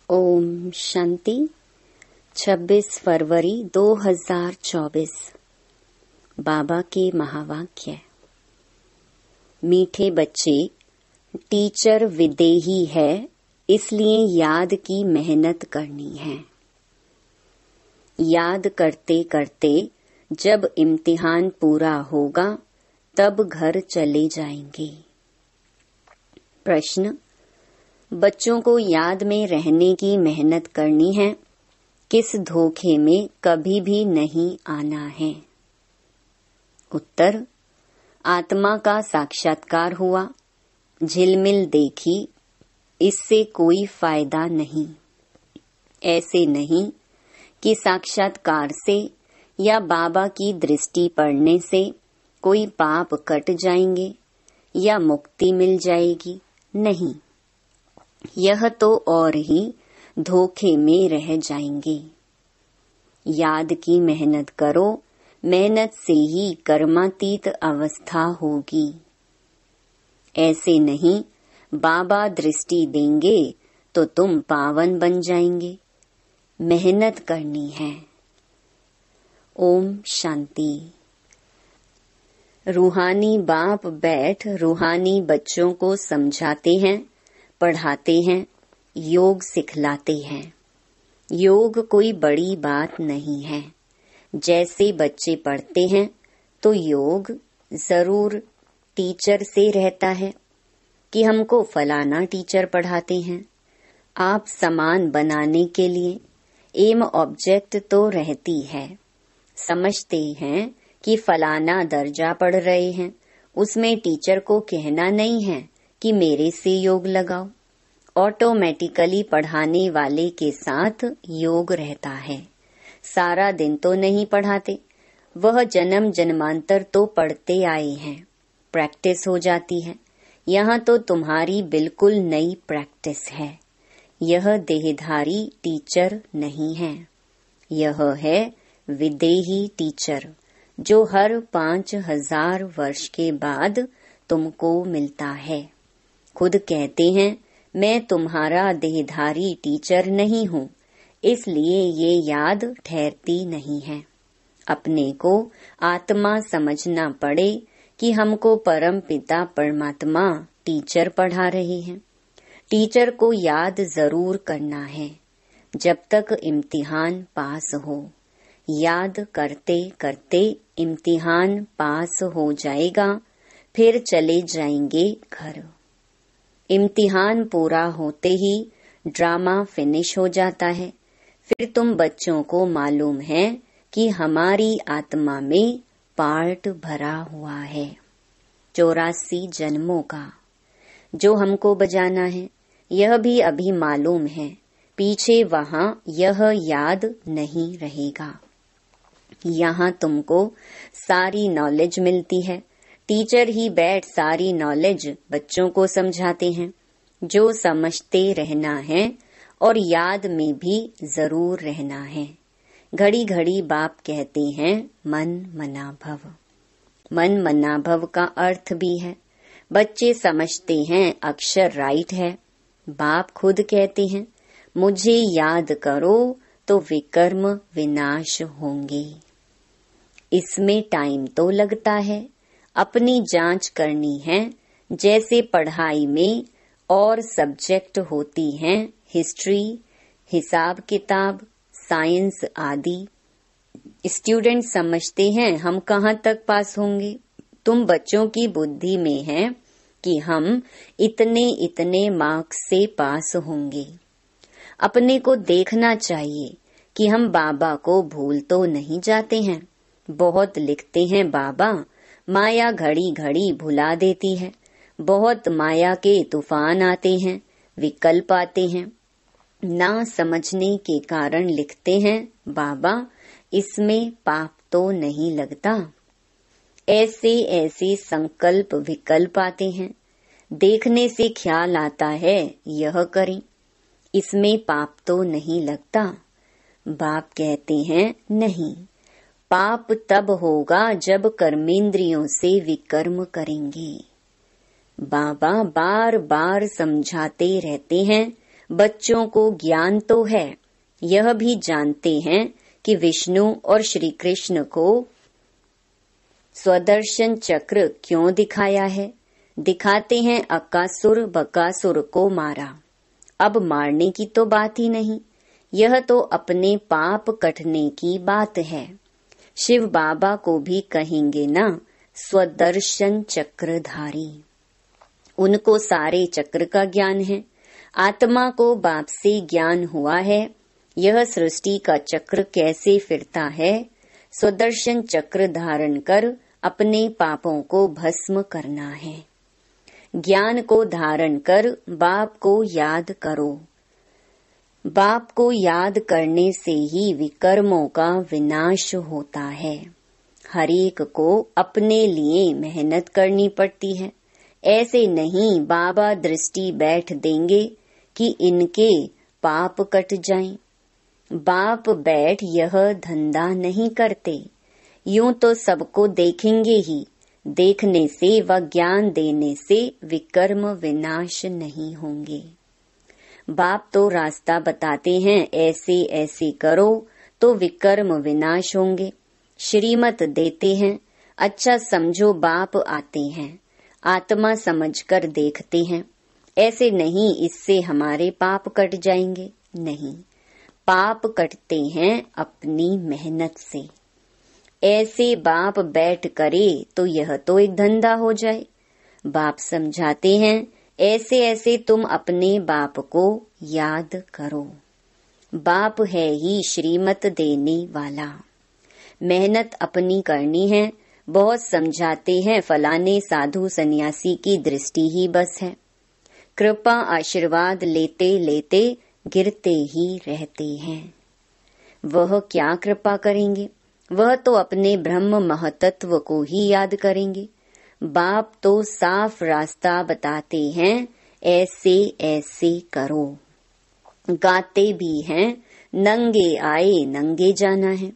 ओम शांति। 26 फरवरी 2024। बाबा के महावाक्य। मीठे बच्चे, टीचर विदेही है, इसलिए याद की मेहनत करनी है। याद करते करते जब इम्तिहान पूरा होगा तब घर चले जाएंगे। प्रश्न: बच्चों को याद में रहने की मेहनत करनी है, किस धोखे में कभी भी नहीं आना है। उत्तर: आत्मा का साक्षात्कार हुआ, झिलमिल देखी, इससे कोई फायदा नहीं। ऐसे नहीं कि साक्षात्कार से या बाबा की दृष्टि पड़ने से कोई पाप कट जाएंगे या मुक्ति मिल जाएगी। नहीं, यह तो और ही धोखे में रह जाएंगे। याद की मेहनत करो, मेहनत से ही कर्मातीत अवस्था होगी। ऐसे नहीं बाबा दृष्टि देंगे तो तुम पावन बन जाएंगे। मेहनत करनी है। ओम शांति। रूहानी बाप बैठ रूहानी बच्चों को समझाते हैं, पढ़ाते हैं, योग सिखलाते हैं। योग कोई बड़ी बात नहीं है। जैसे बच्चे पढ़ते हैं तो योग जरूर टीचर से रहता है कि हमको फलाना टीचर पढ़ाते हैं। आप सामान बनाने के लिए एम ऑब्जेक्ट तो रहती है। समझते हैं कि फलाना दर्जा पढ़ रहे हैं, उसमें टीचर को कहना नहीं है कि मेरे से योग लगाओ। ऑटोमेटिकली पढ़ाने वाले के साथ योग रहता है। सारा दिन तो नहीं पढ़ाते, वह जन्म जन्मांतर तो पढ़ते आए हैं, प्रैक्टिस हो जाती है। यहाँ तो तुम्हारी बिल्कुल नई प्रैक्टिस है। यह देहधारी टीचर नहीं है, यह है विदेही टीचर, जो हर 5000 वर्ष के बाद तुमको मिलता है। खुद कहते हैं, मैं तुम्हारा देहधारी टीचर नहीं हूँ, इसलिए ये याद ठहरती नहीं है। अपने को आत्मा समझना पड़े कि हमको परम पिता परमात्मा टीचर पढ़ा रहे हैं। टीचर को याद जरूर करना है जब तक इम्तिहान पास हो। याद करते करते इम्तिहान पास हो जाएगा, फिर चले जाएंगे घर। इम्तिहान पूरा होते ही ड्रामा फिनिश हो जाता है। फिर तुम बच्चों को मालूम है कि हमारी आत्मा में पार्ट भरा हुआ है 84 जन्मों का, जो हमको बजाना है। यह भी अभी मालूम है, पीछे वहाँ यह याद नहीं रहेगा। यहाँ तुमको सारी नॉलेज मिलती है। टीचर ही बैठ सारी नॉलेज बच्चों को समझाते हैं। जो समझते रहना है और याद में भी जरूर रहना है। घड़ी घड़ी बाप कहते हैं मन मना भव। मन मना भव का अर्थ भी है। बच्चे समझते हैं अक्षर राइट है। बाप खुद कहते हैं, मुझे याद करो तो विकर्म विनाश होंगे। इसमें टाइम तो लगता है, अपनी जांच करनी है। जैसे पढ़ाई में और सब्जेक्ट होती हैं, हिस्ट्री, हिसाब किताब, साइंस आदि। स्टूडेंट समझते हैं हम कहाँ तक पास होंगे। तुम बच्चों की बुद्धि में है कि हम इतने इतने मार्क्स से पास होंगे। अपने को देखना चाहिए कि हम बाबा को भूल तो नहीं जाते हैं। बहुत लिखते हैं बाबा, माया घड़ी घड़ी भुला देती है। बहुत माया के तूफान आते हैं, विकल्प आते हैं। ना समझने के कारण लिखते हैं बाबा, इसमें पाप तो नहीं लगता। ऐसे ऐसे संकल्प विकल्प आते हैं। देखने से ख्याल आता है यह करें, इसमें पाप तो नहीं लगता। बाप कहते हैं नहीं, पाप तब होगा जब कर्मेंद्रियों से विकर्म करेंगे। बाबा बार बार समझाते रहते हैं, बच्चों को ज्ञान तो है, यह भी जानते हैं कि विष्णु और श्री कृष्ण को स्वदर्शन चक्र क्यों दिखाया है। दिखाते हैं अकासुर बकासुर को मारा। अब मारने की तो बात ही नहीं, यह तो अपने पाप कटने की बात है। शिव बाबा को भी कहेंगे ना स्वदर्शन चक्रधारी। उनको सारे चक्र का ज्ञान है। आत्मा को बाप से ज्ञान हुआ है, यह सृष्टि का चक्र कैसे फिरता है। स्वदर्शन चक्र धारण कर अपने पापों को भस्म करना है। ज्ञान को धारण कर बाप को याद करो। बाप को याद करने से ही विकर्मों का विनाश होता है। हरेक को अपने लिए मेहनत करनी पड़ती है। ऐसे नहीं बाबा दृष्टि बैठ देंगे कि इनके पाप कट जाएं। बाप बैठ यह धंधा नहीं करते। यूं तो सबको देखेंगे ही, देखने से व ज्ञान देने से विकर्म विनाश नहीं होंगे। बाप तो रास्ता बताते हैं, ऐसे ऐसे करो तो विकर्म विनाश होंगे। श्रीमत देते हैं, अच्छा समझो बाप आते हैं, आत्मा समझकर देखते हैं। ऐसे नहीं इससे हमारे पाप कट जाएंगे, नहीं, पाप कटते हैं अपनी मेहनत से। ऐसे बाप बैठ करे तो यह तो एक धंधा हो जाए। बाप समझाते हैं, ऐसे ऐसे तुम अपने बाप को याद करो। बाप है ही श्रीमत देने वाला। मेहनत अपनी करनी है। बहुत समझाते हैं, फलाने साधु सन्यासी की दृष्टि ही बस है। कृपा आशीर्वाद लेते लेते गिरते ही रहते हैं। वह क्या कृपा करेंगे, वह तो अपने ब्रह्म महतत्व को ही याद करेंगे। बाप तो साफ रास्ता बताते हैं, ऐसे ऐसे करो। गाते भी हैं, नंगे आए नंगे जाना है।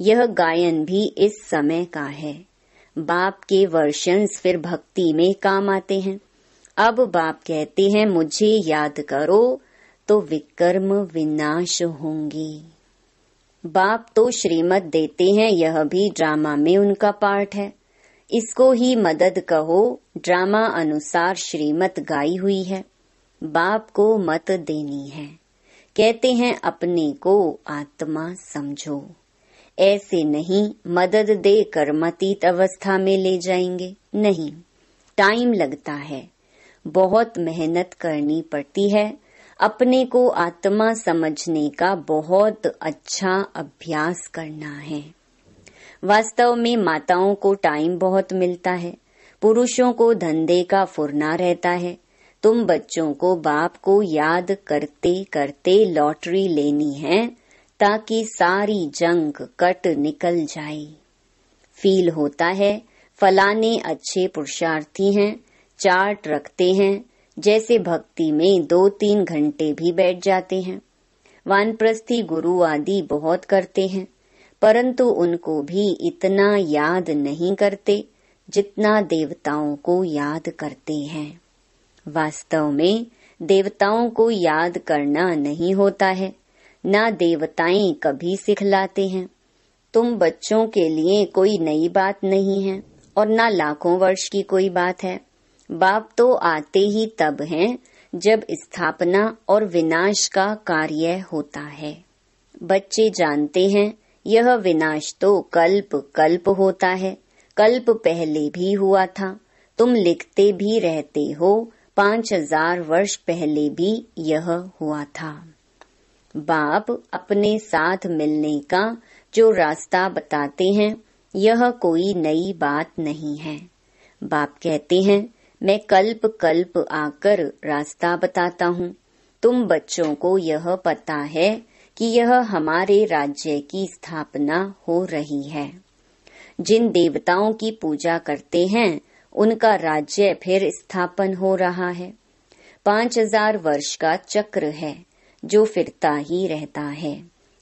यह गायन भी इस समय का है। बाप के वर्षंस फिर भक्ति में काम आते हैं। अब बाप कहते हैं, मुझे याद करो तो विकर्म विनाश होंगे। बाप तो श्रीमत देते हैं, यह भी ड्रामा में उनका पार्ट है। इसको ही मदद कहो, ड्रामा अनुसार श्रीमत गाई हुई है। बाप को मत देनी है। कहते हैं अपने को आत्मा समझो। ऐसे नहीं मदद दे कर्मातीत अवस्था में ले जाएंगे, नहीं, टाइम लगता है, बहुत मेहनत करनी पड़ती है। अपने को आत्मा समझने का बहुत अच्छा अभ्यास करना है। वास्तव में माताओं को टाइम बहुत मिलता है, पुरुषों को धंधे का फुरना रहता है। तुम बच्चों को बाप को याद करते करते लॉटरी लेनी है, ताकि सारी जंग कट निकल जाए। फील होता है फलाने अच्छे पुरुषार्थी हैं, चार्ट रखते हैं, जैसे भक्ति में 2-3 घंटे भी बैठ जाते हैं। वानप्रस्थी गुरु आदि बहुत करते हैं, परंतु उनको भी इतना याद नहीं करते जितना देवताओं को याद करते हैं। वास्तव में देवताओं को याद करना नहीं होता है, ना देवताएं कभी सिखलाते हैं। तुम बच्चों के लिए कोई नई बात नहीं है और ना लाखों वर्ष की कोई बात है। बाप तो आते ही तब हैं जब स्थापना और विनाश का कार्य होता है। बच्चे जानते हैं यह विनाश तो कल्प कल्प होता है, कल्प पहले भी हुआ था। तुम लिखते भी रहते हो, 5000 वर्ष पहले भी यह हुआ था। बाप अपने साथ मिलने का जो रास्ता बताते हैं, यह कोई नई बात नहीं है। बाप कहते हैं, मैं कल्प कल्प आकर रास्ता बताता हूँ। तुम बच्चों को यह पता है कि यह हमारे राज्य की स्थापना हो रही है। जिन देवताओं की पूजा करते हैं, उनका राज्य फिर स्थापन हो रहा है। 5000 वर्ष का चक्र है जो फिरता ही रहता है।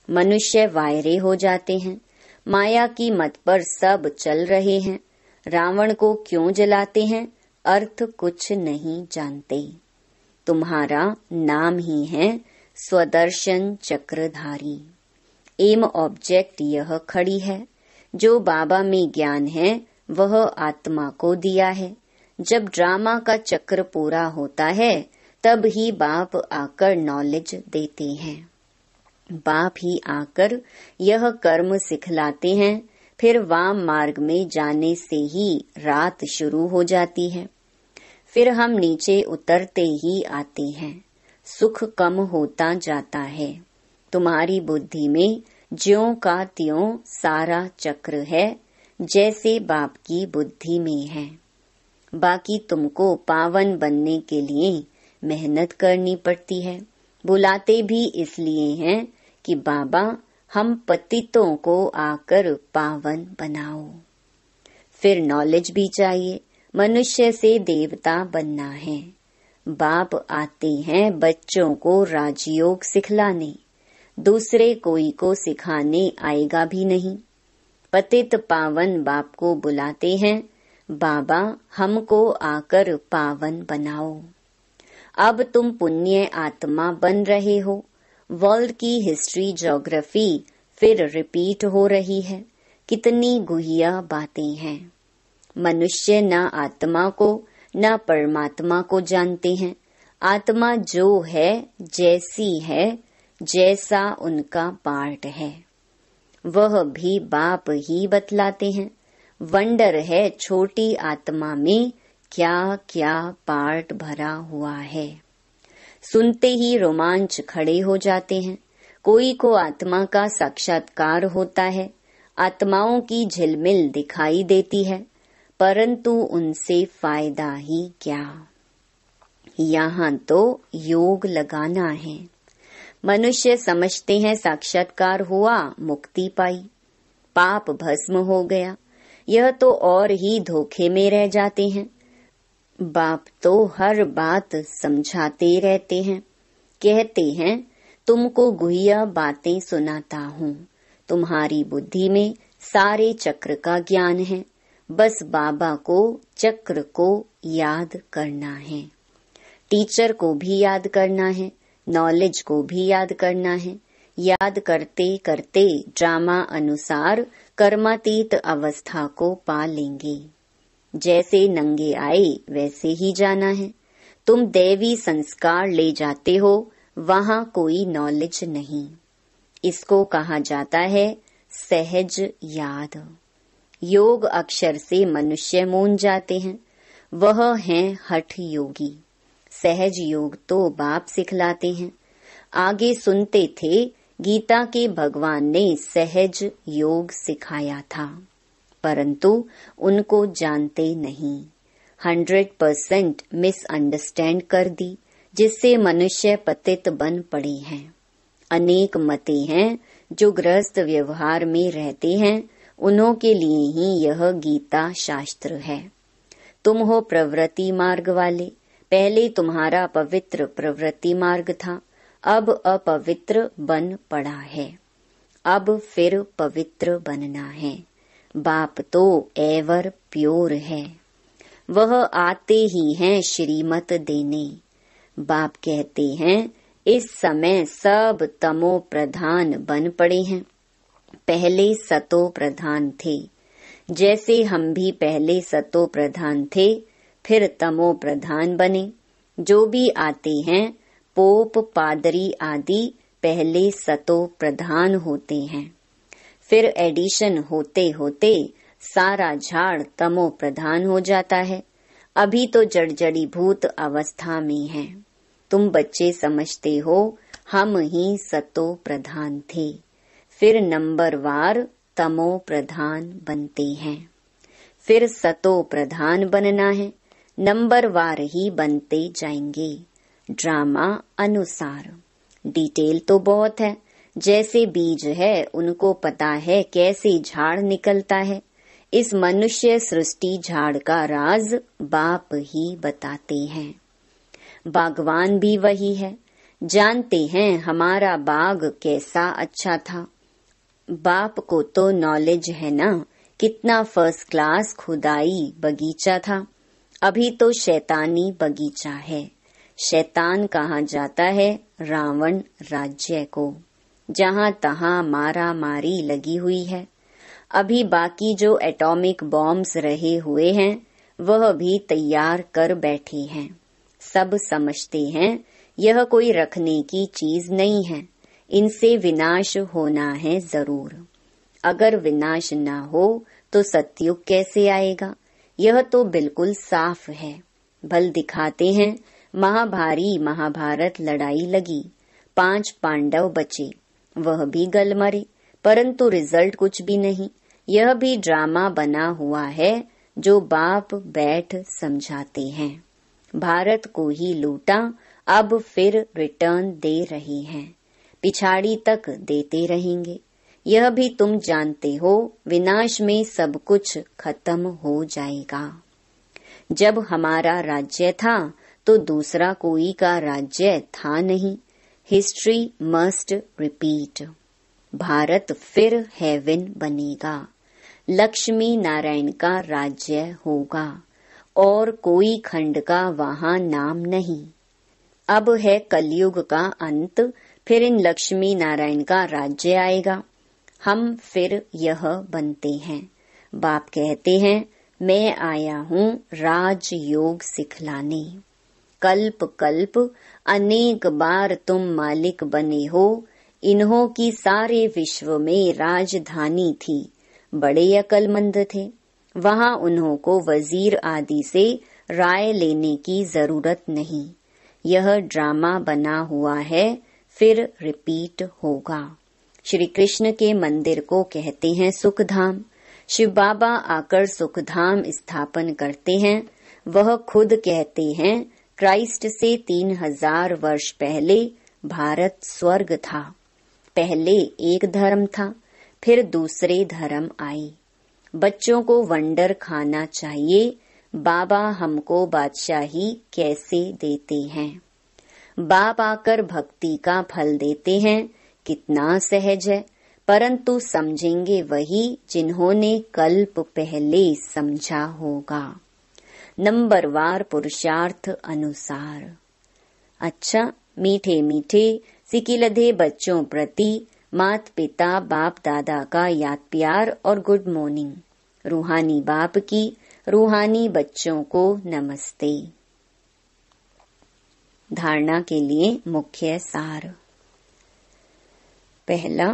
मनुष्य वायरे हो जाते हैं, माया की मत पर सब चल रहे हैं। रावण को क्यों जलाते हैं, अर्थ कुछ नहीं जानते। तुम्हारा नाम ही है स्वदर्शन चक्रधारी। एम ऑब्जेक्ट यह खड़ी है। जो बाबा में ज्ञान है वह आत्मा को दिया है। जब ड्रामा का चक्र पूरा होता है तब ही बाप आकर नॉलेज देते हैं। बाप ही आकर यह कर्म सिखलाते हैं। फिर वाम मार्ग में जाने से ही रात शुरू हो जाती है। फिर हम नीचे उतरते ही आते हैं। सुख कम होता जाता है। तुम्हारी बुद्धि में ज्यों का त्यों सारा चक्र है, जैसे बाप की बुद्धि में है। बाकी तुमको पावन बनने के लिए मेहनत करनी पड़ती है। बुलाते भी इसलिए हैं कि बाबा हम पतितों को आकर पावन बनाओ। फिर नॉलेज भी चाहिए। मनुष्य से देवता बनना है। बाप आते हैं बच्चों को राजयोग सिखलाने। दूसरे कोई को सिखाने आएगा भी नहीं। पतित पावन बाप को बुलाते हैं, बाबा हमको आकर पावन बनाओ। अब तुम पुण्य आत्मा बन रहे हो। वर्ल्ड की हिस्ट्री ज्योग्राफी फिर रिपीट हो रही है। कितनी गुहिया बातें हैं। मनुष्य न आत्मा को न परमात्मा को जानते हैं। आत्मा जो है, जैसी है, जैसा उनका पार्ट है, वह भी बाप ही बतलाते हैं। वंडर है छोटी आत्मा में क्या क्या पार्ट भरा हुआ है। सुनते ही रोमांच खड़े हो जाते हैं। कोई को आत्मा का साक्षात्कार होता है। आत्माओं की झिलमिल दिखाई देती है, परंतु उनसे फायदा ही क्या। यहाँ तो योग लगाना है। मनुष्य समझते हैं साक्षात्कार हुआ, मुक्ति पाई, पाप भस्म हो गया। यह तो और ही धोखे में रह जाते हैं। बाप तो हर बात समझाते रहते हैं। कहते हैं तुमको गुहिया बातें सुनाता हूँ। तुम्हारी बुद्धि में सारे चक्र का ज्ञान है। बस बाबा को, चक्र को याद करना है। टीचर को भी याद करना है। नॉलेज को भी याद करना है। याद करते करते ड्रामा अनुसार कर्मातीत अवस्था को पा लेंगे। जैसे नंगे आए वैसे ही जाना है। तुम दैवी संस्कार ले जाते हो, वहाँ कोई नॉलेज नहीं। इसको कहा जाता है सहज याद। योग अक्षर से मनुष्य मूंझ जाते हैं। वह हैं हठ योगी। सहज योग तो बाप सिखलाते हैं। आगे सुनते थे गीता के भगवान ने सहज योग सिखाया था, परंतु उनको जानते नहीं। 100% मिसअंडरस्टैंड कर दी, जिससे मनुष्य पतित बन पड़े हैं। अनेक मते हैं जो गृहस्थ व्यवहार में रहते हैं, उन्हों के लिए ही यह गीता शास्त्र है। तुम हो प्रवृत्ति मार्ग वाले। पहले तुम्हारा पवित्र प्रवृत्ति मार्ग था, अब अपवित्र बन पड़ा है। अब फिर पवित्र बनना है। बाप तो एवर प्योर है। वह आते ही हैं श्रीमत देने। बाप कहते हैं इस समय सब तमो प्रधान बन पड़े हैं। पहले सतो प्रधान थे। जैसे हम भी पहले सतो प्रधान थे, फिर तमो प्रधान बने। जो भी आते हैं पोप, पादरी आदि पहले सतो प्रधान होते हैं। फिर एडिशन होते होते सारा झाड़ तमो प्रधान हो जाता है। अभी तो जड़जड़ी भूत अवस्था में है। तुम बच्चे समझते हो हम ही सतो प्रधान थे। फिर नंबरवार तमो प्रधान बनते हैं। फिर सतो प्रधान बनना है। नंबरवार ही बनते जाएंगे। ड्रामा अनुसार डिटेल तो बहुत है। जैसे बीज है, उनको पता है कैसे झाड़ निकलता है। इस मनुष्य सृष्टि झाड़ का राज बाप ही बताते हैं। बागवान भी वही है। जानते हैं हमारा बाग कैसा अच्छा था। बाप को तो नॉलेज है ना, कितना फर्स्ट क्लास खुदाई बगीचा था। अभी तो शैतानी बगीचा है। शैतान कहा जाता है रावण राज्य को, जहाँ तहाँ मारा मारी लगी हुई है। अभी बाकी जो एटॉमिक बॉम्ब्स रहे हुए हैं वह भी तैयार कर बैठे हैं। सब समझते हैं यह कोई रखने की चीज नहीं है, इनसे विनाश होना है जरूर। अगर विनाश ना हो तो सतयुग कैसे आएगा? यह तो बिल्कुल साफ है। भल दिखाते हैं महाभारी महाभारत लड़ाई लगी, 5 पांडव बचे, वह भी गल मरे, परंतु रिजल्ट कुछ भी नहीं। यह भी ड्रामा बना हुआ है जो बाप बैठ समझाते हैं। भारत को ही लूटा, अब फिर रिटर्न दे रहे हैं, पिछाड़ी तक देते रहेंगे। यह भी तुम जानते हो विनाश में सब कुछ खत्म हो जाएगा। जब हमारा राज्य था तो दूसरा कोई का राज्य था नहीं। History must repeat. भारत फिर हेवन बनेगा, लक्ष्मी नारायण का राज्य होगा और कोई खंड का वहाँ नाम नहीं। अब है कलयुग का अंत, फिर इन लक्ष्मी नारायण का राज्य आएगा। हम फिर यह बनते हैं। बाप कहते हैं मैं आया हूँ राजयोग सिखलाने। कल्प कल्प अनेक बार तुम मालिक बने हो। इन्हों की सारे विश्व में राजधानी थी, बड़े अक्लमंद थे। वहाँ उन्हों को वजीर आदि से राय लेने की जरूरत नहीं। यह ड्रामा बना हुआ है, फिर रिपीट होगा। श्री कृष्ण के मंदिर को कहते हैं सुखधाम। शिव बाबा आकर सुखधाम स्थापन करते हैं। वह खुद कहते हैं क्राइस्ट से 3000 वर्ष पहले भारत स्वर्ग था। पहले एक धर्म था, फिर दूसरे धर्म आए। बच्चों को वंडर खाना चाहिए। बाबा हमको बादशाही कैसे देते हैं। बाप आकर भक्ति का फल देते हैं, कितना सहज है। परंतु समझेंगे वही जिन्होंने कल्प पहले समझा होगा, नंबरवार पुरुषार्थ अनुसार। अच्छा, मीठे मीठे सिकिलधे बच्चों प्रति मात पिता बाप दादा का याद प्यार और गुड मॉर्निंग। रूहानी बाप की रूहानी बच्चों को नमस्ते। धारणा के लिए मुख्य सार। पहला,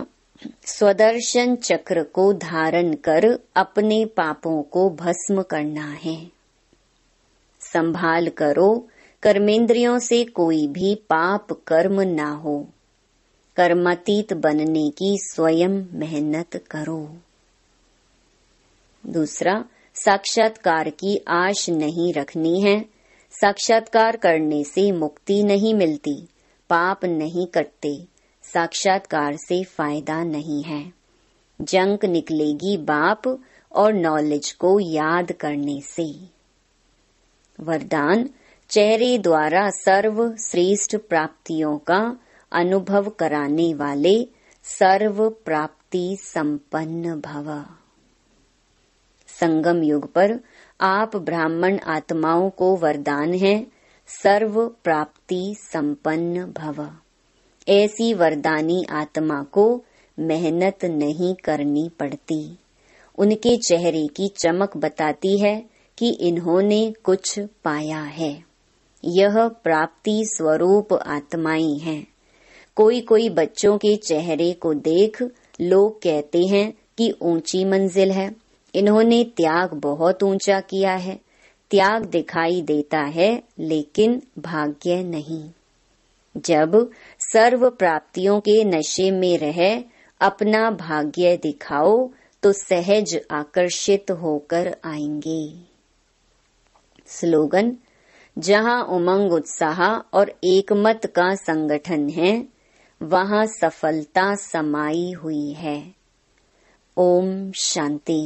स्वदर्शन चक्र को धारण कर अपने पापों को भस्म करना है। संभाल करो कर्मेंद्रियों से कोई भी पाप कर्म ना हो। कर्मातीत बनने की स्वयं मेहनत करो। दूसरा, साक्षात्कार की आश नहीं रखनी है। साक्षात्कार करने से मुक्ति नहीं मिलती, पाप नहीं कटते, साक्षात्कार से फायदा नहीं है। जंक निकलेगी बाप और नॉलेज को याद करने से। वरदान, चेहरे द्वारा सर्व श्रेष्ठ प्राप्तियों का अनुभव कराने वाले सर्व प्राप्ति संपन्न भव। संगम युग पर आप ब्राह्मण आत्माओं को वरदान है सर्व प्राप्ति संपन्न भव। ऐसी वरदानी आत्मा को मेहनत नहीं करनी पड़ती। उनके चेहरे की चमक बताती है कि इन्होंने कुछ पाया है। यह प्राप्ति स्वरूप आत्माएं हैं। कोई कोई बच्चों के चेहरे को देख लोग कहते हैं कि ऊंची मंजिल है, इन्होंने त्याग बहुत ऊंचा किया है। त्याग दिखाई देता है लेकिन भाग्य नहीं। जब सर्व प्राप्तियों के नशे में रहे अपना भाग्य दिखाओ तो सहज आकर्षित होकर आएंगे। स्लोगन, जहाँ उमंग उत्साह और एकमत का संगठन है वहाँ सफलता समाई हुई है। ओम शांति।